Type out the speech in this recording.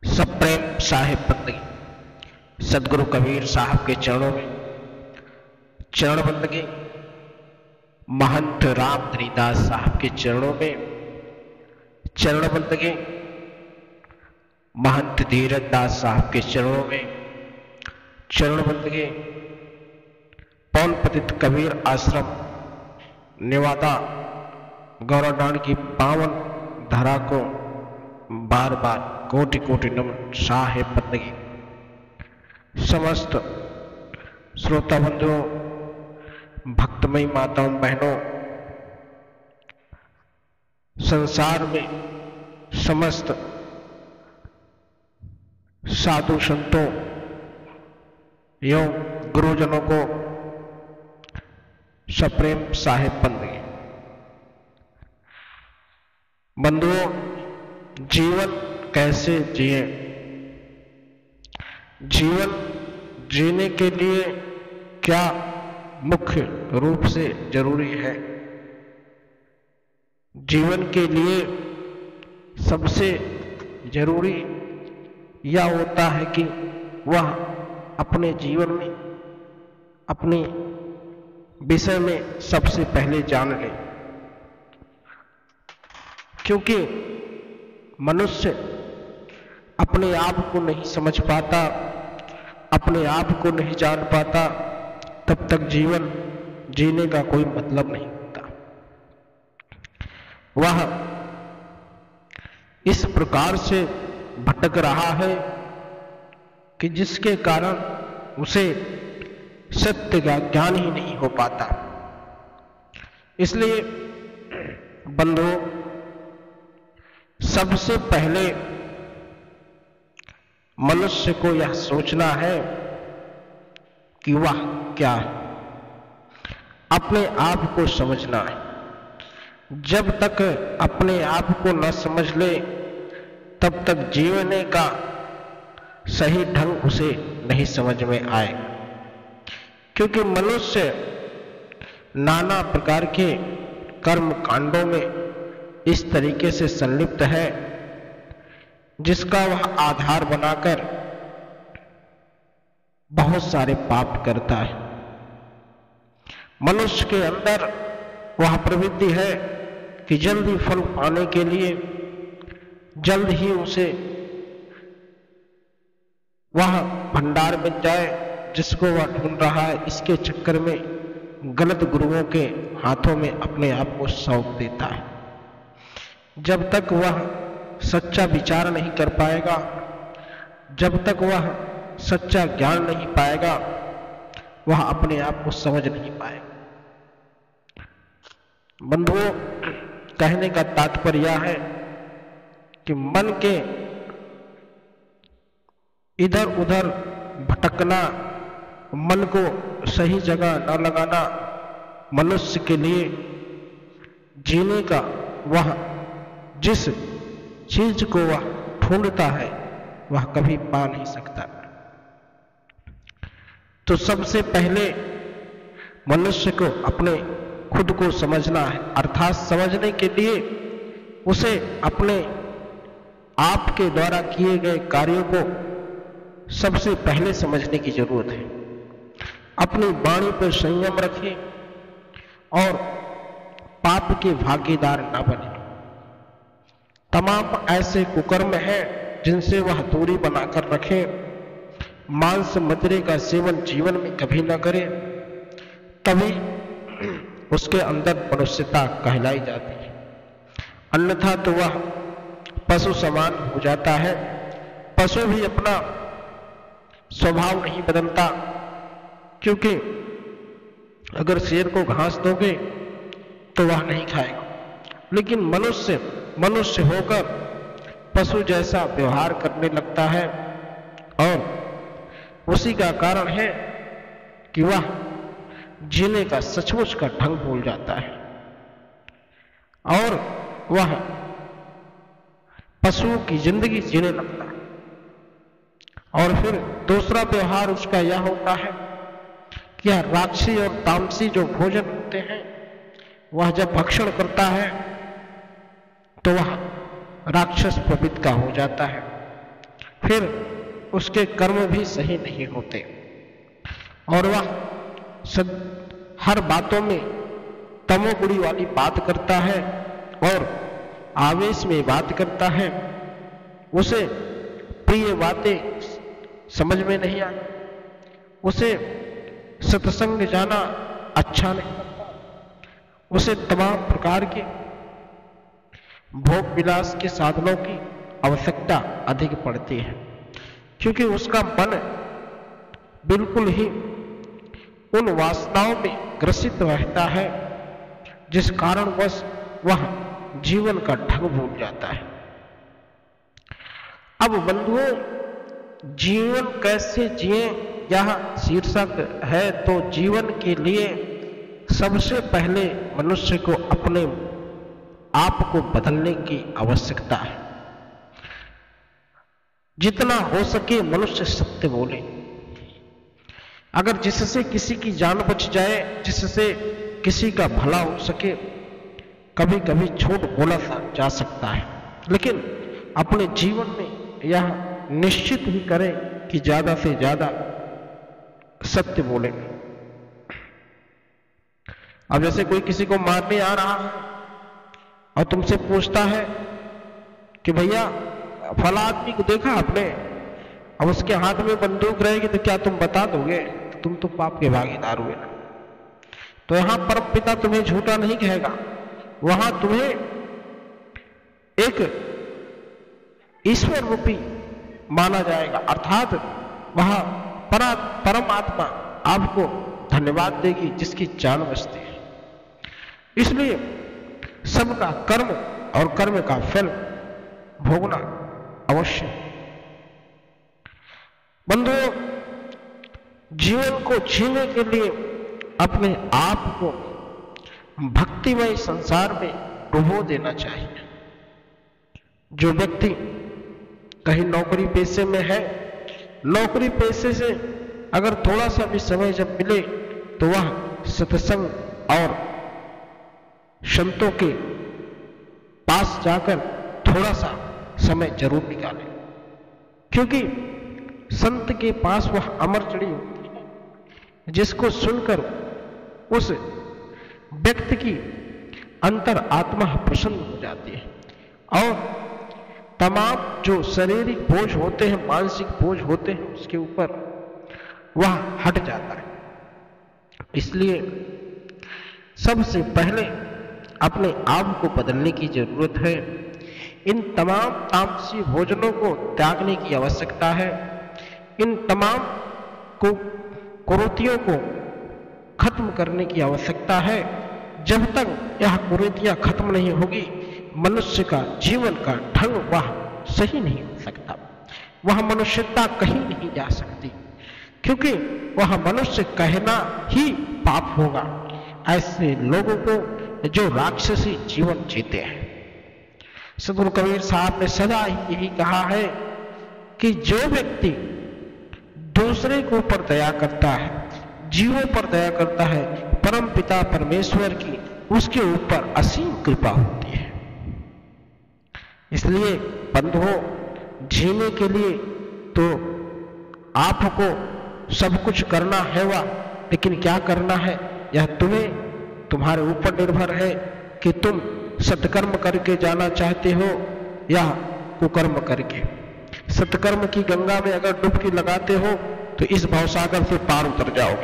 सप्रेम साहिब बंदगी सदगुरु कबीर साहब के चरणों में चरण बंदगी, महंत रामधनीदास साहब के चरणों में चरण बंदगी, महंत धीरज दास साहब के चरणों में चरण बंदगी, पौन पतित कबीर आश्रम नेवादा गौराडांड की पावन धरा को बार बार कोटि कोटि नमन साहिब बंदगी। समस्त श्रोता बंधुओं, भक्तमयी माताओं बहनों, संसार में समस्त साधु संतों एवं गुरुजनों को सप्रेम साहिब बंदगी। बंधुओं, जीवन कैसे जिए? जीवन जीने के लिए क्या मुख्य रूप से जरूरी है? जीवन के लिए सबसे जरूरी यह होता है कि वह अपने जीवन में अपने विषय में सबसे पहले जान ले, क्योंकि मनुष्य अपने आप को नहीं समझ पाता, अपने आप को नहीं जान पाता, तब तक जीवन जीने का कोई मतलब नहीं होता। वह इस प्रकार से भटक रहा है कि जिसके कारण उसे सत्य का ज्ञान ही नहीं हो पाता। इसलिए बंधुओं, सबसे पहले मनुष्य को यह सोचना है कि वह क्या है, अपने आप को समझना है। जब तक अपने आप को न समझ ले तब तक जीने का सही ढंग उसे नहीं समझ में आए, क्योंकि मनुष्य नाना प्रकार के कर्म कांडों में इस तरीके से संलिप्त है जिसका वह आधार बनाकर बहुत सारे पाप करता है। मनुष्य के अंदर वह प्रवृत्ति है कि जल्दी फल पाने के लिए जल्द ही उसे वह भंडार मिल जाए जिसको वह ढूंढ रहा है। इसके चक्कर में गलत गुरुओं के हाथों में अपने आप को सौंप देता है। जब तक वह सच्चा विचार नहीं कर पाएगा, जब तक वह सच्चा ज्ञान नहीं पाएगा, वह अपने आप को समझ नहीं पाएगा। बंधुओं, कहने का तात्पर्य यह है कि मन के इधर उधर भटकना, मन को सही जगह न लगाना मनुष्य के लिए जीने का, वह जिस चीज को वह ढूंढता है वह कभी पा नहीं सकता। तो सबसे पहले मनुष्य को अपने खुद को समझना है, अर्थात समझने के लिए उसे अपने आप के द्वारा किए गए कार्यों को सबसे पहले समझने की जरूरत है। अपनी वाणी पर संयम रखें और पाप के भागीदार न बने। तमाम ऐसे कुकर्म हैं जिनसे वह दूरी बनाकर रखे। मांस मदिरे का सेवन जीवन में कभी न करे, तभी उसके अंदर मनुष्यता कहलाई जाती है। अन्यथा तो वह पशु समान हो जाता है। पशु भी अपना स्वभाव नहीं बदलता, क्योंकि अगर शेर को घास दोगे तो वह नहीं खाएगा, लेकिन मनुष्य होकर पशु जैसा व्यवहार करने लगता है, और उसी का कारण है कि वह जीने का सचमुच का ढंग भूल जाता है और वह पशुओं की जिंदगी जीने लगता है। और फिर दूसरा व्यवहार उसका यह होता है कि यह राक्षसी और तामसी जो भोजन होते हैं, वह जब भक्षण करता है तो वह राक्षस प्रवृत्ति का हो जाता है। फिर उसके कर्म भी सही नहीं होते और वह हर बातों में तमोगुणी वाली बात करता है और आवेश में बात करता है। उसे प्रिय बातें समझ में नहीं आती, उसे सत्संग जाना अच्छा नहीं लगता, उसे तमाम प्रकार के भोग विलास के साधनों की आवश्यकता अधिक पड़ती है, क्योंकि उसका मन बिल्कुल ही उन वासनाओं में ग्रसित रहता है, जिस कारणवश वह जीवन का ढंग भूल जाता है। अब बंधुओं, जीवन कैसे जिए यह शीर्षक है, तो जीवन के लिए सबसे पहले मनुष्य को अपने आप को बदलने की आवश्यकता है। जितना हो सके मनुष्य सत्य बोले। अगर जिससे किसी की जान बच जाए, जिससे किसी का भला हो सके, कभी कभी झूठ बोला जा सकता है, लेकिन अपने जीवन में यह निश्चित ही करें कि ज्यादा से ज्यादा सत्य बोले। अब जैसे कोई किसी को मारने आ रहा है और तुमसे पूछता है कि भैया फला आदमी को देखा आपने, अब उसके हाथ में बंदूक रहेगी तो क्या तुम बता दोगे? तुम तो पाप के भागीदार हुए ना। तो यहां परम पिता तुम्हें झूठा नहीं कहेगा, वहां तुम्हें एक ईश्वर रूपी माना जाएगा, अर्थात वहां परमात्मा आपको धन्यवाद देगी जिसकी जान बचती है। इसलिए सबका कर्म और कर्म का फल भोगना अवश्य। बंधुओं, जीवन को जीने के लिए अपने आप को भक्तिमय संसार में डुबो देना चाहिए। जो व्यक्ति कहीं नौकरी पेशे में है, नौकरी पेशे से अगर थोड़ा सा भी समय जब मिले तो वह सत्संग और संतों के पास जाकर थोड़ा सा समय जरूर निकाले, क्योंकि संत के पास वह अमर जड़ी होती है जिसको सुनकर उस व्यक्ति की अंतर आत्मा प्रसन्न हो जाती है और तमाम जो शारीरिक बोझ होते हैं, मानसिक बोझ होते हैं, उसके ऊपर वह हट जाता है। इसलिए सबसे पहले अपने आप को बदलने की जरूरत है। इन तमाम तामसी भोजनों को त्यागने की आवश्यकता है। इन तमाम कुरीतियों को खत्म करने की आवश्यकता है। जब तक यह कुरीतियां खत्म नहीं होगी, मनुष्य का जीवन का ढंग वह सही नहीं हो सकता, वह मनुष्यता कहीं नहीं जा सकती, क्योंकि वह मनुष्य कहना ही पाप होगा। ऐसे लोगों को जो राक्षसी जीवन जीते हैं। सदगुरु कबीर साहब ने सदा ही यही कहा है कि जो व्यक्ति दूसरे के ऊपर दया करता है, जीवों पर दया करता है, परम पिता परमेश्वर की उसके ऊपर असीम कृपा होती है। इसलिए बंधुओं, जीने के लिए तो आपको सब कुछ करना है वह, लेकिन क्या करना है यह तुम्हारे ऊपर निर्भर है कि तुम सत्कर्म करके जाना चाहते हो या कुकर्म करके। सत्कर्म की गंगा में अगर डुबकी लगाते हो तो इस भवसागर से पार उतर जाओगे।